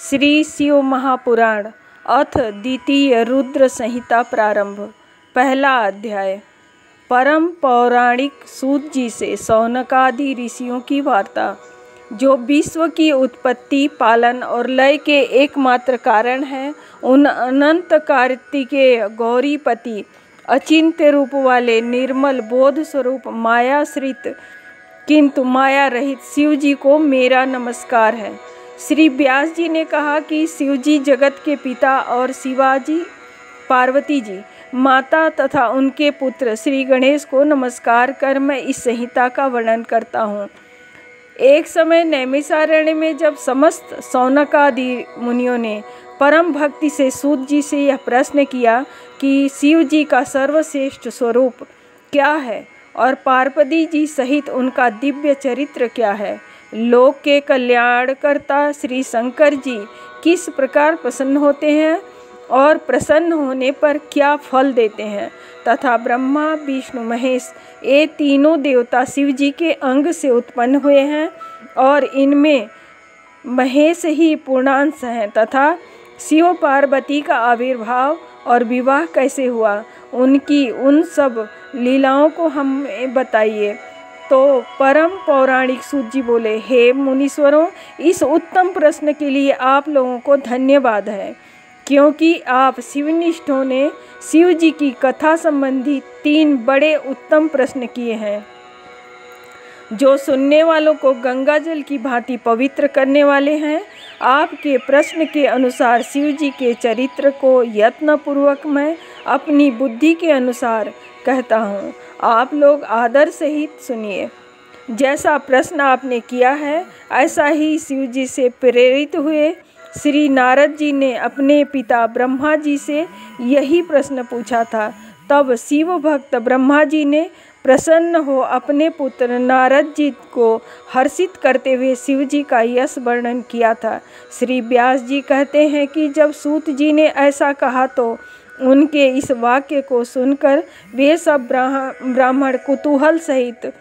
श्री शिव महापुराण अथ द्वितीय रुद्र संहिता प्रारंभ। पहला अध्याय। परम पौराणिक सूत जी से शौनकादि ऋषियों की वार्ता, जो विश्व की उत्पत्ति, पालन और लय के एकमात्र कारण हैं। उन अनंत कार्तिकेय गौरीपति अचिंत्य रूप वाले निर्मल बोध स्वरूप मायाश्रित किंतु माया रहित शिव जी को मेरा नमस्कार है। श्री व्यास जी ने कहा कि शिव जी जगत के पिता और शिवाजी पार्वती जी माता तथा उनके पुत्र श्री गणेश को नमस्कार कर मैं इस संहिता का वर्णन करता हूँ। एक समय नैमिषारण्य में जब समस्त शौनकादि मुनियों ने परम भक्ति से सूत जी से यह प्रश्न किया कि शिव जी का सर्वश्रेष्ठ स्वरूप क्या है और पार्वती जी सहित उनका दिव्य चरित्र क्या है, लोक के कल्याणकर्ता श्री शंकर जी किस प्रकार प्रसन्न होते हैं और प्रसन्न होने पर क्या फल देते हैं, तथा ब्रह्मा विष्णु महेश ये तीनों देवता शिव जी के अंग से उत्पन्न हुए हैं और इनमें महेश ही पूर्णांश हैं, तथा शिव पार्वती का आविर्भाव और विवाह कैसे हुआ, उनकी उन सब लीलाओं को हमें बताइए। तो परम पौराणिक सूत जी बोले, हे मुनीश्वरों, इस उत्तम प्रश्न के लिए आप लोगों को धन्यवाद है, क्योंकि आप शिवनिष्ठों ने शिव जी की कथा संबंधी 3 बड़े उत्तम प्रश्न किए हैं, जो सुनने वालों को गंगा जल की भांति पवित्र करने वाले हैं। आपके प्रश्न के अनुसार शिव जी के चरित्र को यत्नपूर्वक मैं अपनी बुद्धि के अनुसार कहता हूँ। आप लोग आदर सहित सुनिए। जैसा प्रश्न आपने किया है, ऐसा ही शिव जी से प्रेरित हुए श्री नारद जी ने अपने पिता ब्रह्मा जी से यही प्रश्न पूछा था। तब शिव भक्त ब्रह्मा जी ने प्रसन्न हो अपने पुत्र नारद जी को हर्षित करते हुए शिव जी का यश वर्णन किया था। श्री व्यास जी कहते हैं कि जब सूत जी ने ऐसा कहा तो उनके इस वाक्य को सुनकर वे सब ब्राह्मण कुतूहल सहित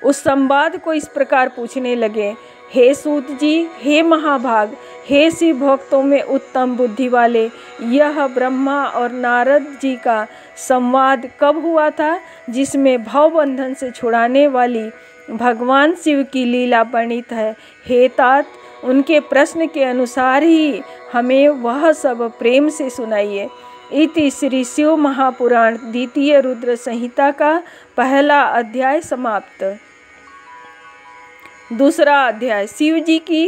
उस संवाद को इस प्रकार पूछने लगे, हे सूत जी, हे महाभाग, हे शिव भक्तों में उत्तम बुद्धि वाले, यह ब्रह्मा और नारद जी का संवाद कब हुआ था, जिसमें भवबंधन से छुड़ाने वाली भगवान शिव की लीला वर्णित है। हे तात, उनके प्रश्न के अनुसार ही हमें वह सब प्रेम से सुनाइए। इति श्री शिव महापुराण द्वितीय रुद्र संहिता का पहला अध्याय समाप्त। दूसरा अध्याय। शिव जी की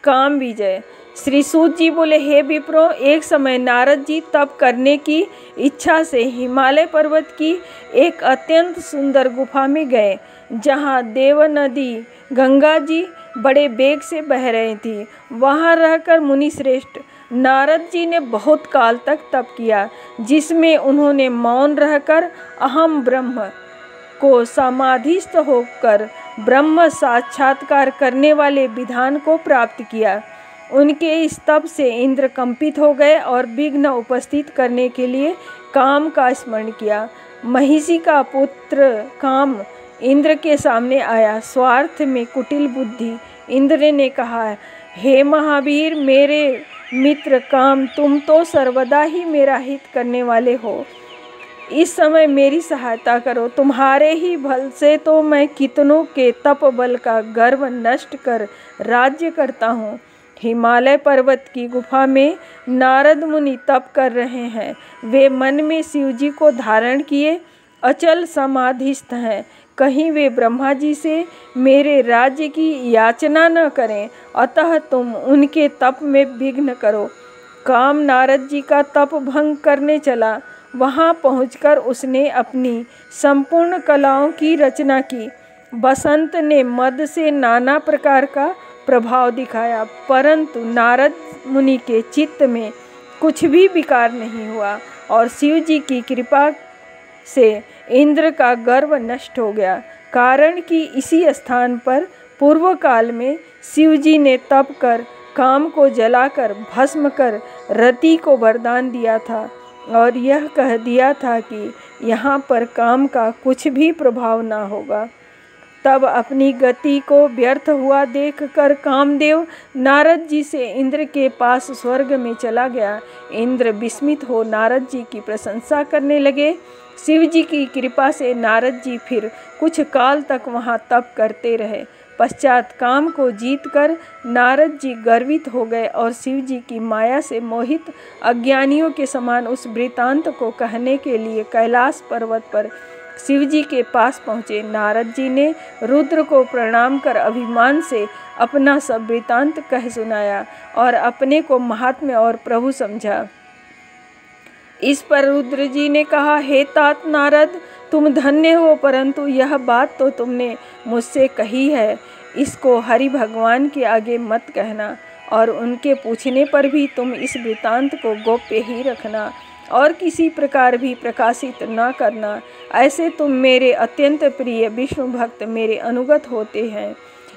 काम विजय। श्री सूत जी बोले, हे विप्रो, एक समय नारद जी तप करने की इच्छा से हिमालय पर्वत की एक अत्यंत सुंदर गुफा में गए, जहाँ देव नदी गंगा जी बड़े वेग से बह रही थी। वहाँ रहकर मुनि श्रेष्ठ नारद जी ने बहुत काल तक तप किया, जिसमें उन्होंने मौन रहकर अहम ब्रह्म को समाधिस्थ होकर ब्रह्म साक्षात्कार करने वाले विधान को प्राप्त किया। उनके इस तप से इंद्र कंपित हो गए और विघ्न उपस्थित करने के लिए काम का स्मरण किया। महिषी का पुत्र काम इंद्र के सामने आया। स्वार्थ में कुटिल बुद्धि इंद्र ने कहा, हे महावीर, मेरे मित्र काम, तुम तो सर्वदा ही मेरा हित करने वाले हो। इस समय मेरी सहायता करो। तुम्हारे ही बल से तो मैं कितनों के तप बल का गर्व नष्ट कर राज्य करता हूँ। हिमालय पर्वत की गुफा में नारद मुनि तप कर रहे हैं। वे मन में शिव जी को धारण किए अचल समाधिस्थ हैं। कहीं वे ब्रह्मा जी से मेरे राज्य की याचना न करें, अतः तुम उनके तप में विघ्न करो। काम नारद जी का तप भंग करने चला। वहाँ पहुंचकर उसने अपनी संपूर्ण कलाओं की रचना की। बसंत ने मद से नाना प्रकार का प्रभाव दिखाया, परंतु नारद मुनि के चित्त में कुछ भी विकार नहीं हुआ और शिव जी की कृपा से इंद्र का गर्व नष्ट हो गया। कारण कि इसी स्थान पर पूर्व काल में शिव जी ने तप कर काम को जलाकर भस्म कर रति को वरदान दिया था और यह कह दिया था कि यहाँ पर काम का कुछ भी प्रभाव ना होगा। तब अपनी गति को व्यर्थ हुआ देखकर कामदेव नारद जी से इंद्र के पास स्वर्ग में चला गया। इंद्र विस्मित हो नारद जी की प्रशंसा करने लगे। शिव जी की कृपा से नारद जी फिर कुछ काल तक वहाँ तप करते रहे। पश्चात काम को जीतकर नारद जी गर्वित हो गए और शिव जी की माया से मोहित अज्ञानियों के समान उस वृतांत को कहने के लिए कैलाश पर्वत पर शिव जी के पास पहुँचे। नारद जी ने रुद्र को प्रणाम कर अभिमान से अपना सब वृतांत कह सुनाया और अपने को महात्म्य और प्रभु समझा। इस पर रुद्र जी ने कहा, हे तात नारद, तुम धन्य हो, परंतु यह बात तो तुमने मुझसे कही है, इसको हरि भगवान के आगे मत कहना और उनके पूछने पर भी तुम इस वृतांत को गोप्य ही रखना और किसी प्रकार भी प्रकाशित न करना। ऐसे तुम मेरे अत्यंत प्रिय विष्णु भक्त मेरे अनुगत होते हैं,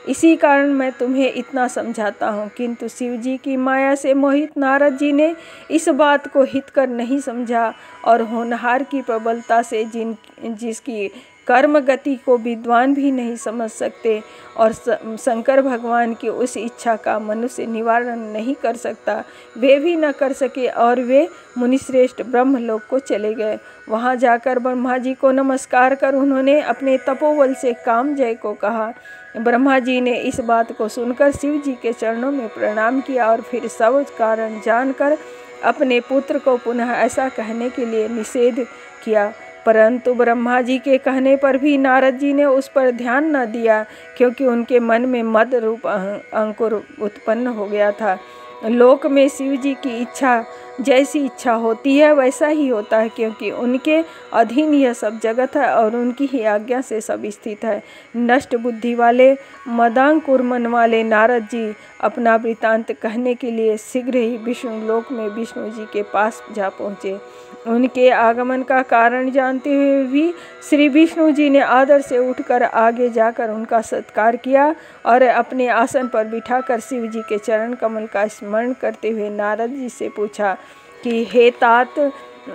इसी कारण मैं तुम्हें इतना समझाता हूँ। किंतु शिव जी की माया से मोहित नारद जी ने इस बात को हितकर नहीं समझा और होनहार की प्रबलता से जिसकी कर्म गति को विद्वान भी नहीं समझ सकते और शंकर भगवान की उस इच्छा का मनुष्य निवारण नहीं कर सकता, वे भी न कर सके और वे मुनिश्रेष्ठ ब्रह्मलोक को चले गए। वहाँ जाकर ब्रह्मा जी को नमस्कार कर उन्होंने अपने तपोबल से कामजय को कहा। ब्रह्मा जी ने इस बात को सुनकर शिव जी के चरणों में प्रणाम किया और फिर सब कारण जानकर अपने पुत्र को पुनः ऐसा कहने के लिए निषेध किया। परंतु ब्रह्मा जी के कहने पर भी नारद जी ने उस पर ध्यान न दिया, क्योंकि उनके मन में मद रूप अंकुर उत्पन्न हो गया था। लोक में शिव जी की इच्छा जैसी इच्छा होती है वैसा ही होता है, क्योंकि उनके अधीन यह सब जगत है और उनकी ही आज्ञा से सब स्थित है। नष्ट बुद्धि वाले मदांकुर मन वाले नारद जी अपना वृतांत कहने के लिए शीघ्र ही विष्णु लोक में विष्णु जी के पास जा पहुँचे। उनके आगमन का कारण जानते हुए भी श्री विष्णु जी ने आदर से उठकर आगे जाकर उनका सत्कार किया और अपने आसन पर बिठाकर शिव जी के चरण कमल का स्मरण करते हुए नारद जी से पूछा कि हे तात,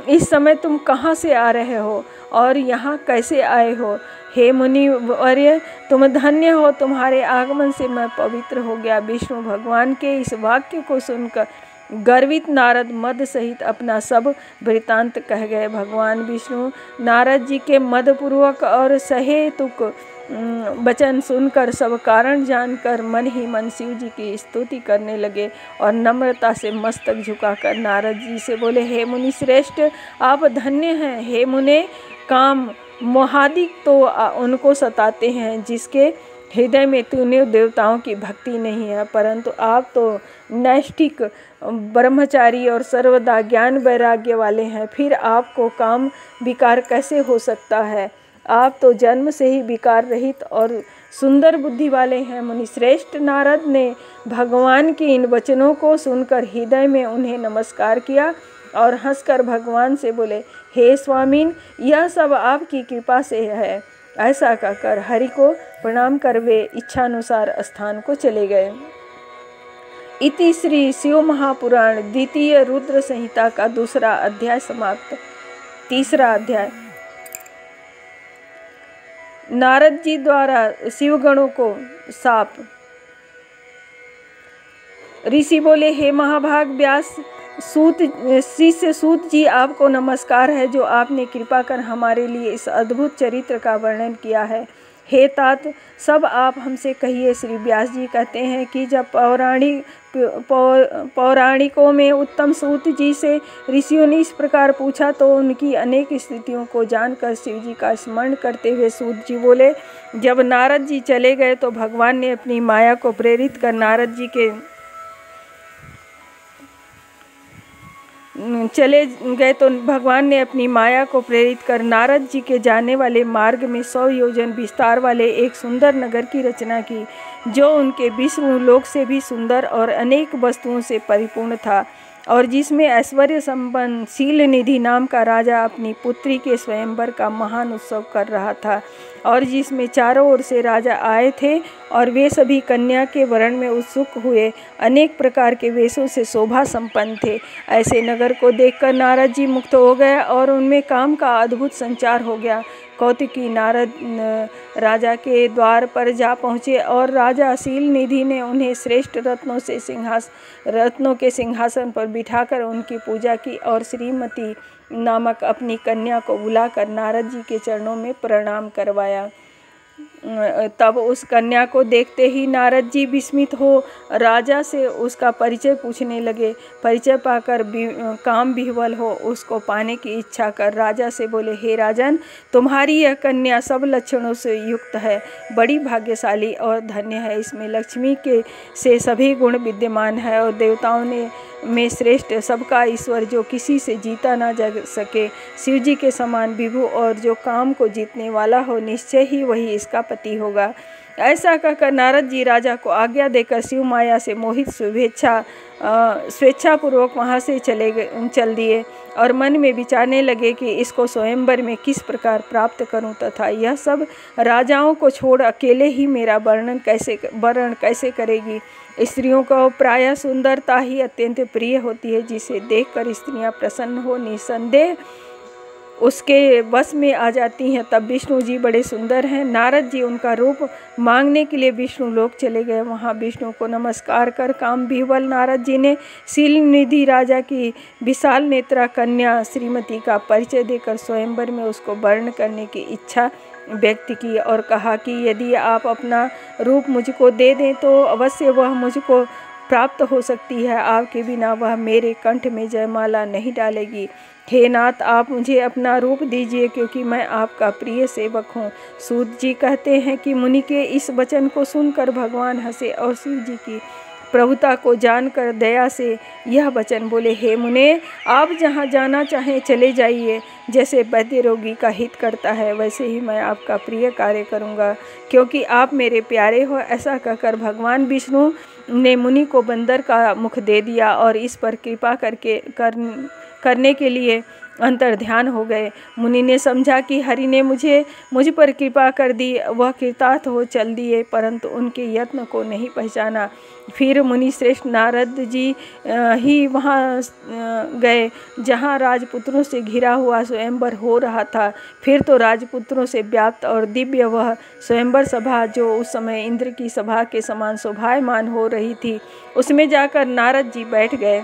इस समय तुम कहाँ से आ रहे हो और यहाँ कैसे आए हो? हे मुनि वर्य, तुम धन्य हो, तुम्हारे आगमन से मैं पवित्र हो गया। विष्णु भगवान के इस वाक्य को सुनकर गर्वित नारद मद सहित अपना सब वृतांत कह गए। भगवान विष्णु नारद जी के मदपूर्वक और सहेतुक वचन सुनकर सब कारण जानकर मन ही मन शिव जी की स्तुति करने लगे और नम्रता से मस्तक झुकाकर नारद जी से बोले, हे मुनि श्रेष्ठ, आप धन्य हैं। हे मुने, काम मोहादिक तो उनको सताते हैं जिसके हृदय में तूने देवताओं की भक्ति नहीं है, परंतु आप तो नैष्ठिक ब्रह्मचारी और सर्वदा ज्ञान वैराग्य वाले हैं, फिर आपको काम विकार कैसे हो सकता है? आप तो जन्म से ही विकार रहित और सुंदर बुद्धि वाले हैं। मुनिश्रेष्ठ नारद ने भगवान के इन वचनों को सुनकर हृदय में उन्हें नमस्कार किया और हंसकर भगवान से बोले, हे स्वामीन, यह सब आपकी कृपा से है। ऐसा कहकर हरि को प्रणाम कर वे इच्छानुसार स्थान को चले गए। इति श्री शिव महापुराण द्वितीय रुद्र संहिता का दूसरा अध्याय समाप्त। तीसरा अध्याय। नारद जी द्वारा शिवगणों को शाप। ऋषि बोले, हे महाभाग व्यास, शिष्य सूत जी, आपको नमस्कार है जो आपने कृपा कर हमारे लिए इस अद्भुत चरित्र का वर्णन किया है। हे तात, सब आप हमसे कहिए। श्री व्यास जी कहते हैं कि जब पौराणिकों में उत्तम सूत जी से ऋषियों ने इस प्रकार पूछा तो उनकी अनेक स्थितियों को जानकर शिव जी का स्मरण करते हुए सूत जी बोले, जब नारद जी चले गए तो भगवान ने अपनी माया को प्रेरित कर नारद जी के नारद जी के जाने वाले मार्ग में 100 योजन विस्तार वाले एक सुंदर नगर की रचना की, जो उनके विष्णु लोक से भी सुंदर और अनेक वस्तुओं से परिपूर्ण था, और जिसमें ऐश्वर्य संपन्न शील निधि नाम का राजा अपनी पुत्री के स्वयंवर का महान उत्सव कर रहा था, और जिसमें चारों ओर से राजा आए थे और वे सभी कन्या के वरण में उत्सुक हुए अनेक प्रकार के वेशों से शोभा संपन्न थे। ऐसे नगर को देखकर नारद जी मुक्त हो गए और उनमें काम का अद्भुत संचार हो गया। कौतुकी नारद राजा के द्वार पर जा पहुँचे और राजा शील निधि ने उन्हें श्रेष्ठ रत्नों के सिंहासन पर बिठाकर उनकी पूजा की और श्रीमती नामक अपनी कन्या को बुलाकर नारद जी के चरणों में प्रणाम करवाया। तब उस कन्या को देखते ही नारद जी विस्मित हो राजा से उसका परिचय पूछने लगे। परिचय पाकर काम विह्वल हो उसको पाने की इच्छा कर राजा से बोले, हे राजन, तुम्हारी यह कन्या सब लक्षणों से युक्त है, बड़ी भाग्यशाली और धन्य है। इसमें लक्ष्मी के से सभी गुण विद्यमान है और देवताओं में श्रेष्ठ सबका ईश्वर जो किसी से जीता ना जा सके, शिव जी के समान विभु और जो काम को जीतने वाला हो, निश्चय ही वही इसका पति होगा। ऐसा कहकर नारद जी राजा को आज्ञा देकर शिव माया से मोहित स्वेच्छापूर्वक वहाँ से चल दिए और मन में विचारने लगे कि इसको स्वयंवर में किस प्रकार प्राप्त करूं तथा यह सब राजाओं को छोड़ अकेले ही मेरा वर्ण कैसे करेगी। स्त्रियों को प्रायः सुंदरता ही अत्यंत प्रिय होती है, जिसे देखकर स्त्रियां प्रसन्न हो निसंदेह उसके बस में आ जाती हैं। तब विष्णु जी बड़े सुंदर हैं। नारद जी उनका रूप मांगने के लिए विष्णु लोक चले गए। वहाँ विष्णु को नमस्कार कर काम विह्वल नारद जी ने शील निधि राजा की विशाल नेत्रा कन्या श्रीमती का परिचय देकर स्वयंवर में उसको वर्ण करने की इच्छा व्यक्त की और कहा कि यदि आप अपना रूप मुझको दे दें तो अवश्य वह मुझको प्राप्त हो सकती है। आपके बिना वह मेरे कंठ में जयमाला नहीं डालेगी। हे नाथ, आप मुझे अपना रूप दीजिए क्योंकि मैं आपका प्रिय सेवक हूँ। सूत जी कहते हैं कि मुनि के इस वचन को सुनकर भगवान हंसे और शिव जी की प्रभुता को जानकर दया से यह वचन बोले, हे मुने, आप जहाँ जाना चाहें चले जाइए। जैसे वैद्य रोगी का हित करता है वैसे ही मैं आपका प्रिय कार्य करूँगा क्योंकि आप मेरे प्यारे हो। ऐसा कहकर भगवान विष्णु ने मुनि को बंदर का मुख दे दिया और इस पर कृपा करने के लिए अंतर्ध्यान हो गए। मुनि ने समझा कि हरि ने मुझ पर कृपा कर दी, वह कृतार्थ हो चल दिए, परंतु उनके यत्न को नहीं पहचाना। फिर मुनि श्रेष्ठ नारद जी ही वहाँ गए जहाँ राजपुत्रों से घिरा हुआ स्वयंवर हो रहा था। फिर तो राजपुत्रों से व्याप्त और दिव्य वह स्वयंवर सभा जो उस समय इंद्र की सभा के समान शोभायमान हो रही थी, उसमें जाकर नारद जी बैठ गए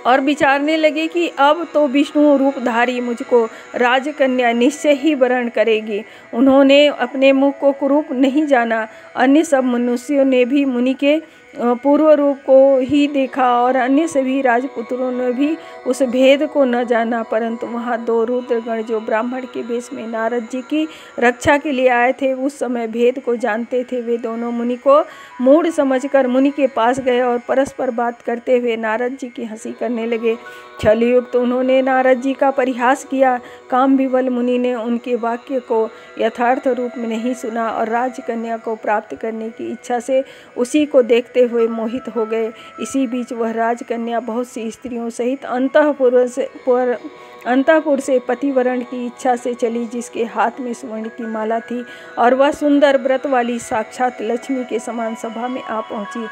और विचारने लगे कि अब तो विष्णु रूपधारी मुझको राजकन्या निश्चय ही वरण करेगी। उन्होंने अपने मुख को कुरूप नहीं जाना। अन्य सब मनुष्यों ने भी मुनि के पूर्व रूप को ही देखा और अन्य सभी राजपुत्रों ने भी उस भेद को न जाना, परंतु वहाँ दो रुद्रगण जो ब्राह्मण के वेश में नारद जी की रक्षा के लिए आए थे उस समय भेद को जानते थे। वे दोनों मुनि को मूढ़ समझकर मुनि के पास गए और परस्पर बात करते हुए नारद जी की हंसी करने लगे। छलयुक्त उन्होंने नारद जी का परिहास किया। काम विह्वल मुनि ने उनके वाक्य को यथार्थ रूप में नहीं सुना और राजकन्या को प्राप्त करने की इच्छा से उसी को देखते हुए मोहित हो गए। इसी बीच वह राजकन्या बहुत सी स्त्रियों सहित अंतःपुर से पतिवरण की इच्छा से चली, जिसके हाथ में स्वर्ण की माला थी और वह सुंदर व्रत वाली साक्षात लक्ष्मी के समान सभा में आ पहुंची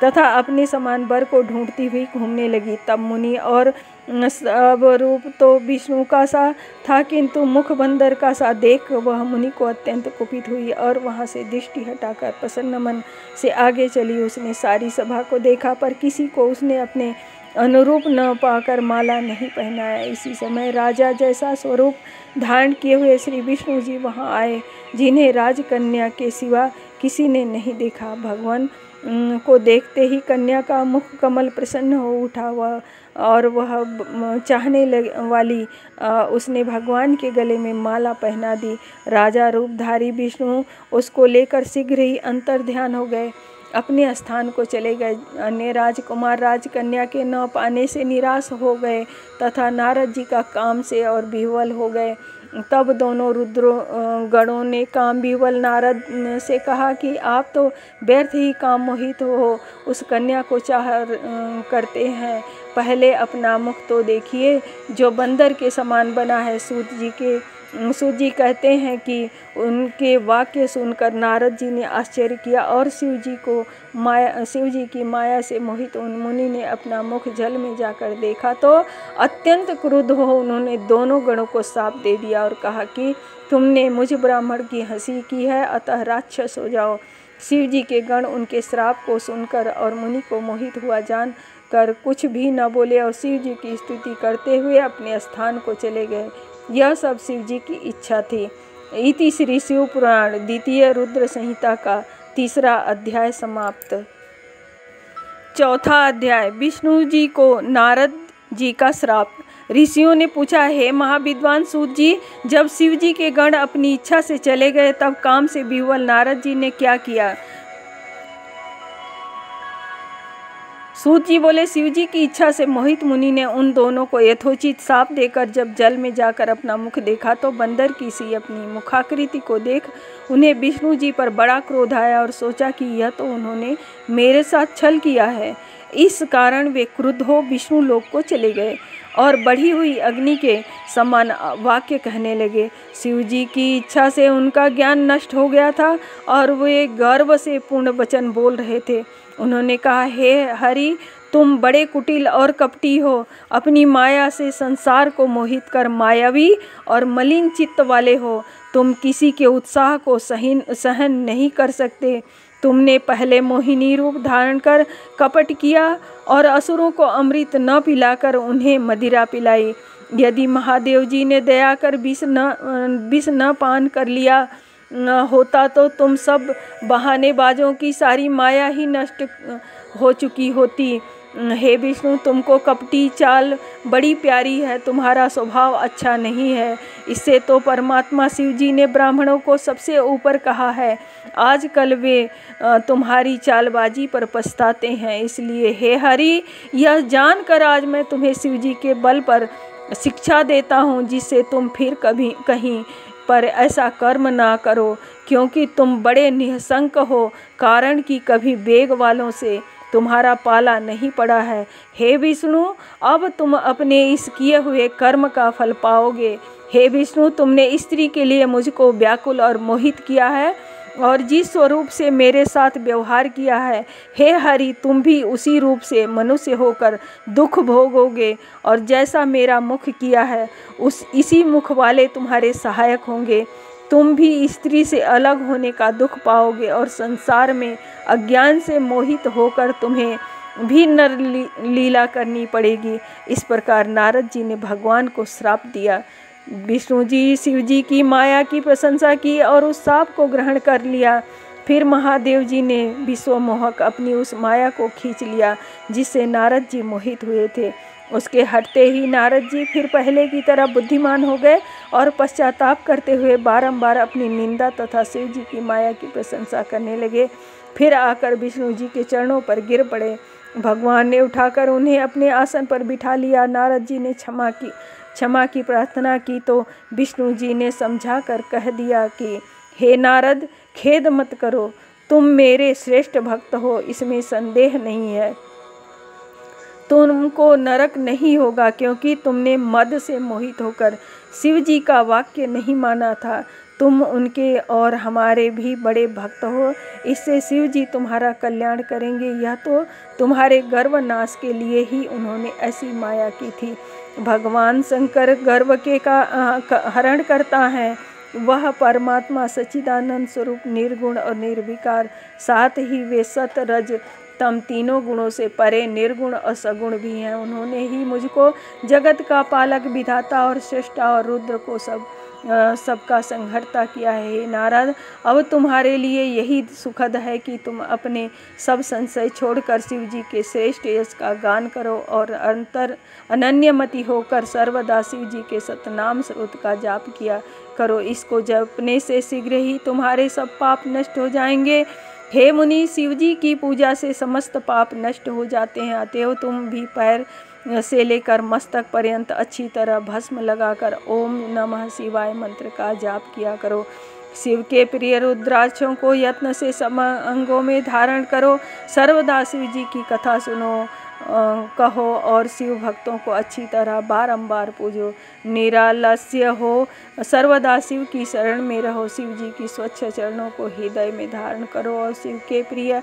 तथा अपने समान वर को ढूंढती हुई घूमने लगी। तब मुनि और सब रूप तो विष्णु का सा था, किंतु मुख बंदर का सा देख वह मुनि को अत्यंत कुपित हुई और वहाँ से दृष्टि हटाकर प्रसन्न मन से आगे चली। उसने सारी सभा को देखा पर किसी को उसने अपने अनुरूप न पाकर माला नहीं पहनाया। इसी समय राजा जैसा स्वरूप धारण किए हुए श्री विष्णु जी वहाँ आए, जिन्हें राजकन्या के सिवा किसी ने नहीं देखा। भगवान को देखते ही कन्या का मुख कमल प्रसन्न हो उठा और वह चाहने वाली उसने भगवान के गले में माला पहना दी। राजा रूपधारी विष्णु उसको लेकर शीघ्र ही अंतर्ध्यान हो गए, अपने स्थान को चले गए। अन्य राजकुमार राजकन्या के न पाने से निराश हो गए तथा नारद जी का काम से और विह्वल हो गए। तब दोनों रुद्रगणों ने काम विह्वल नारद से कहा कि आप तो व्यर्थ ही काम मोहित हो उस कन्या को चाह करते हैं, पहले अपना मुख तो देखिए जो बंदर के समान बना है। सूत जी के सूत जी कहते हैं कि उनके वाक्य सुनकर नारद जी ने आश्चर्य किया और शिव जी की माया से मोहित उन मुनि ने अपना मुख जल में जाकर देखा तो अत्यंत क्रुद्ध हो उन्होंने दोनों गणों को श्राप दे दिया और कहा कि तुमने मुझ ब्राह्मण की हंसी की है, अतः राक्षस हो जाओ। शिव जी के गण उनके श्राप को सुनकर और मुनि को मोहित हुआ जान कर कुछ भी न बोले और शिव जी की स्तुति करते हुए अपने स्थान को चले गए। यह सब शिव जी की इच्छा थी। इति श्री शिव पुराण द्वितीय रुद्र संहिता का 3रा अध्याय समाप्त। 4था अध्याय विष्णु जी को नारद जी का श्राप। ऋषियों ने पूछा, हे महाविद्वान सूत जी, जब शिव जी के गण अपनी इच्छा से चले गए तब काम से विह्वल नारद जी ने क्या किया? सूत जी बोले, शिव जी की इच्छा से मोहित मुनि ने उन दोनों को यथोचित श्राप देकर जब जल में जाकर अपना मुख देखा तो बंदर की सी अपनी मुखाकृति को देख उन्हें विष्णु जी पर बड़ा क्रोध आया और सोचा कि यह तो उन्होंने मेरे साथ छल किया है। इस कारण वे क्रुद्ध हो विष्णु लोक को चले गए और बढ़ी हुई अग्नि के समान वाक्य कहने लगे। शिव जी की इच्छा से उनका ज्ञान नष्ट हो गया था और वे गर्व से पूर्ण वचन बोल रहे थे। उन्होंने कहा, हे हरि, तुम बड़े कुटिल और कपटी हो, अपनी माया से संसार को मोहित कर मायावी और मलिन चित्त वाले हो। तुम किसी के उत्साह को सहन नहीं कर सकते। तुमने पहले मोहिनी रूप धारण कर कपट किया और असुरों को अमृत न पिलाकर उन्हें मदिरा पिलाई। यदि महादेव जी ने दया कर विष न पान कर लिया होता तो तुम सब बहानेबाजों की सारी माया ही नष्ट हो चुकी होती। हे विष्णु, तुमको कपटी चाल बड़ी प्यारी है, तुम्हारा स्वभाव अच्छा नहीं है। इससे तो परमात्मा शिव जी ने ब्राह्मणों को सबसे ऊपर कहा है। आजकल वे तुम्हारी चालबाजी पर पछताते हैं। इसलिए हे हरि, यह जानकर आज मैं तुम्हें शिव जी के बल पर शिक्षा देता हूँ, जिससे तुम फिर कभी कहीं पर ऐसा कर्म ना करो, क्योंकि तुम बड़े निःशंक हो, कारण कि कभी वेग वालों से तुम्हारा पाला नहीं पड़ा है। हे विष्णु, अब तुम अपने इस किए हुए कर्म का फल पाओगे। हे विष्णु, तुमने स्त्री के लिए मुझको व्याकुल और मोहित किया है और जिस स्वरूप से मेरे साथ व्यवहार किया है, हे हरि, तुम भी उसी रूप से मनुष्य होकर दुख भोगोगे और जैसा मेरा मुख किया है इसी मुख वाले तुम्हारे सहायक होंगे। तुम भी स्त्री से अलग होने का दुख पाओगे और संसार में अज्ञान से मोहित होकर तुम्हें भी नर लीला करनी पड़ेगी। इस प्रकार नारद जी ने भगवान को श्राप दिया। विष्णु जी शिव जी की माया की प्रशंसा की और उस श्राप को ग्रहण कर लिया। फिर महादेव जी ने विश्वमोहक अपनी उस माया को खींच लिया जिससे नारद जी मोहित हुए थे। उसके हटते ही नारद जी फिर पहले की तरह बुद्धिमान हो गए और पश्चाताप करते हुए बारंबार अपनी निंदा तथा शिव जी की माया की प्रशंसा करने लगे। फिर आकर विष्णु जी के चरणों पर गिर पड़े। भगवान ने उठाकर उन्हें अपने आसन पर बिठा लिया। नारद जी ने क्षमा की प्रार्थना की तो विष्णु जी ने समझा कर कह दिया कि हे नारद, खेद मत करो, तुम मेरे श्रेष्ठ भक्त हो, इसमें संदेह नहीं है। तुमको नरक नहीं होगा, क्योंकि तुमने मद से मोहित होकर शिव जी का वाक्य नहीं माना था। तुम उनके और हमारे भी बड़े भक्त हो, इससे शिव जी तुम्हारा कल्याण करेंगे। यह तो तुम्हारे गर्व नाश के लिए ही उन्होंने ऐसी माया की थी। भगवान शंकर गर्व के का हरण करता है। वह परमात्मा सच्चिदानंद स्वरूप निर्गुण और निर्विकार, साथ ही वे सत रज तम तीनों गुणों से परे निर्गुण और सगुण भी हैं। उन्होंने ही मुझको जगत का पालक, विधाता और श्रेष्ठा और रुद्र को सबका संहर्ता किया है। हे नारद, अब तुम्हारे लिए यही सुखद है कि तुम अपने सब संशय छोड़कर शिव जी के श्रेष्ठ यश का गान करो और अनन्यमति होकर सर्वदा शिव जी के सतनाम स्रोत का जाप किया करो। इसको जपने से शीघ्र ही तुम्हारे सब पाप नष्ट हो जाएंगे। हे मुनि, शिव जी की पूजा से समस्त पाप नष्ट हो जाते हैं। अतएव तुम भी पैर से लेकर मस्तक पर्यंत अच्छी तरह भस्म लगाकर ओम नमः शिवाय मंत्र का जाप किया करो। शिव के प्रिय रुद्राक्षों को यत्न से सब अंगों में धारण करो। सर्वदा शिव जी की कथा सुनो कहो और शिव भक्तों को अच्छी तरह बारंबार पूजो। निरालस्य हो, सर्वदा शिव की शरण में रहो। शिव जी की स्वच्छ चरणों को हृदय में धारण करो और शिव के प्रिय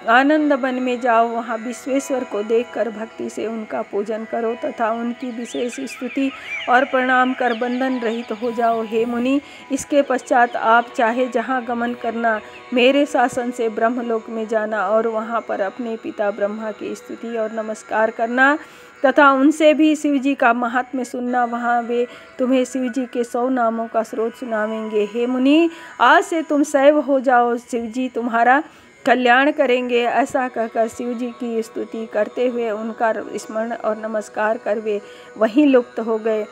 आनंद वन में जाओ। वहाँ विश्वेश्वर को देखकर भक्ति से उनका पूजन करो तथा उनकी विशेष स्तुति और प्रणाम कर बंधन रहित हो जाओ। हे मुनि, इसके पश्चात आप चाहे जहाँ गमन करना, मेरे शासन से ब्रह्मलोक में जाना और वहाँ पर अपने पिता ब्रह्मा की स्तुति और नमस्कार करना तथा उनसे भी शिव जी का महात्म्य सुनना। वहाँ वे तुम्हें शिव जी के 100 नामों का स्रोत सुनावेंगे। हे मुनि, आज से तुम शैव हो जाओ, शिव जी तुम्हारा कल्याण करेंगे। ऐसा कहकर शिव जी की स्तुति करते हुए उनका स्मरण और नमस्कार कर वे वहीं लुप्त हो गए।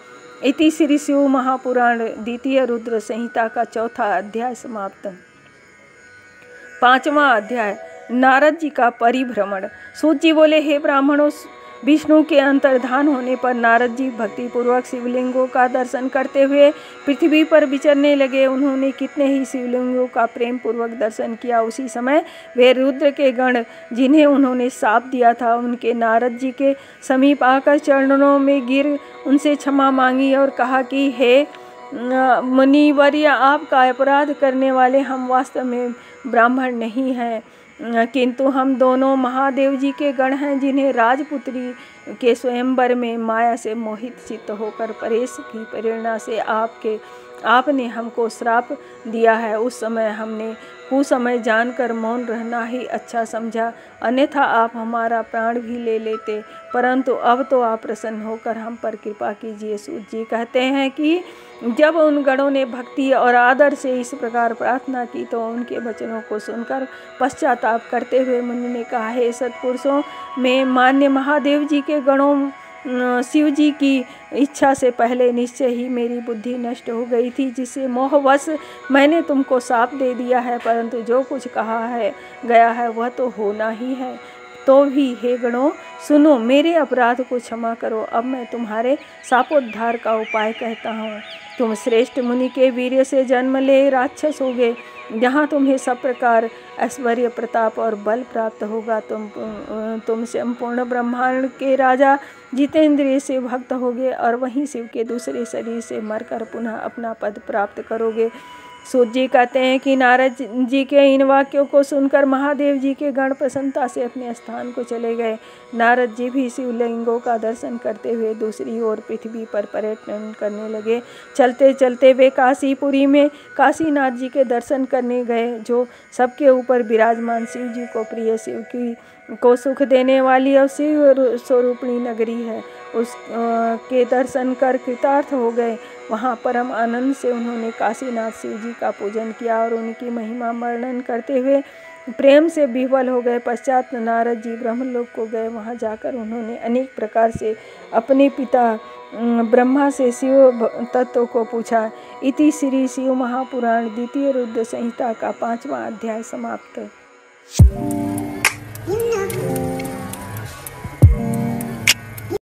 इति श्री शिव महापुराण द्वितीय रुद्र संहिता का 4था अध्याय समाप्त। 5वां अध्याय, नारद जी का परिभ्रमण। सूत जी बोले, हे ब्राह्मणों, विष्णु के अंतर्धान होने पर नारद जी भक्तिपूर्वक शिवलिंगों का दर्शन करते हुए पृथ्वी पर विचरने लगे। उन्होंने कितने ही शिवलिंगों का प्रेम पूर्वक दर्शन किया। उसी समय वे रुद्र के गण, जिन्हें उन्होंने शाप दिया था, उनके नारद जी के समीप आकर चरणों में गिर उनसे क्षमा मांगी और कहा कि हे मुनिवर्य, आपका अपराध करने वाले हम वास्तव में ब्राह्मण नहीं हैं, किंतु हम दोनों महादेव जी के गण हैं, जिन्हें राजपुत्री के स्वयंवर में माया से मोहित चित्त होकर परेश की प्रेरणा से आपने हमको श्राप दिया है। उस समय हमने कुसमय जानकर मौन रहना ही अच्छा समझा, अन्यथा आप हमारा प्राण भी ले लेते, परंतु अब तो आप प्रसन्न होकर हम पर कृपा कीजिए। सूत जी कहते हैं कि जब उन गणों ने भक्ति और आदर से इस प्रकार प्रार्थना की तो उनके वचनों को सुनकर पश्चाताप करते हुए मुनि ने कहा, हे सत्पुरुषों, मैं मान्य महादेव जी के गणों, शिव जी की इच्छा से पहले निश्चय ही मेरी बुद्धि नष्ट हो गई थी, जिससे मोहवश मैंने तुमको शाप दे दिया है, परंतु जो कुछ कहा है गया है वह तो होना ही है। तो भी हे गणों, सुनो, मेरे अपराध को क्षमा करो। अब मैं तुम्हारे शापोद्धार का उपाय कहता हूँ। तुम श्रेष्ठ मुनि के वीर्य से जन्म ले राक्षस होगे, जहाँ तुम्हें सब प्रकार ऐश्वर्य, प्रताप और बल प्राप्त होगा। तुम संपूर्ण ब्रह्मांड के राजा जितेंद्रिय से भक्त होगे और वहीं शिव के दूसरे शरीर से मरकर पुनः अपना पद प्राप्त करोगे। सूत जी कहते हैं कि नारद जी के इन वाक्यों को सुनकर महादेव जी के गण प्रसन्नता से अपने स्थान को चले गए। नारद जी भी शिवलिंगों का दर्शन करते हुए दूसरी ओर पृथ्वी पर पर्यटन करने लगे। चलते चलते वे काशीपुरी में काशीनाथ जी के दर्शन करने गए, जो सबके ऊपर विराजमान शिव जी को प्रिय, शिव की को सुख देने वाली और शिव स्वरूपिणी नगरी है। उस के दर्शन कर कृतार्थ हो गए। वहाँ परम आनंद से उन्होंने काशीनाथ शिव जी का पूजन किया और उनकी महिमा वर्णन करते हुए प्रेम से विह्वल हो गए। पश्चात नारद जी ब्रह्मलोक को गए। वहाँ जाकर उन्होंने अनेक प्रकार से अपने पिता ब्रह्मा से शिव तत्व को पूछा। इति श्री शिव महापुराण द्वितीय रुद्र संहिता का 5वां अध्याय समाप्त।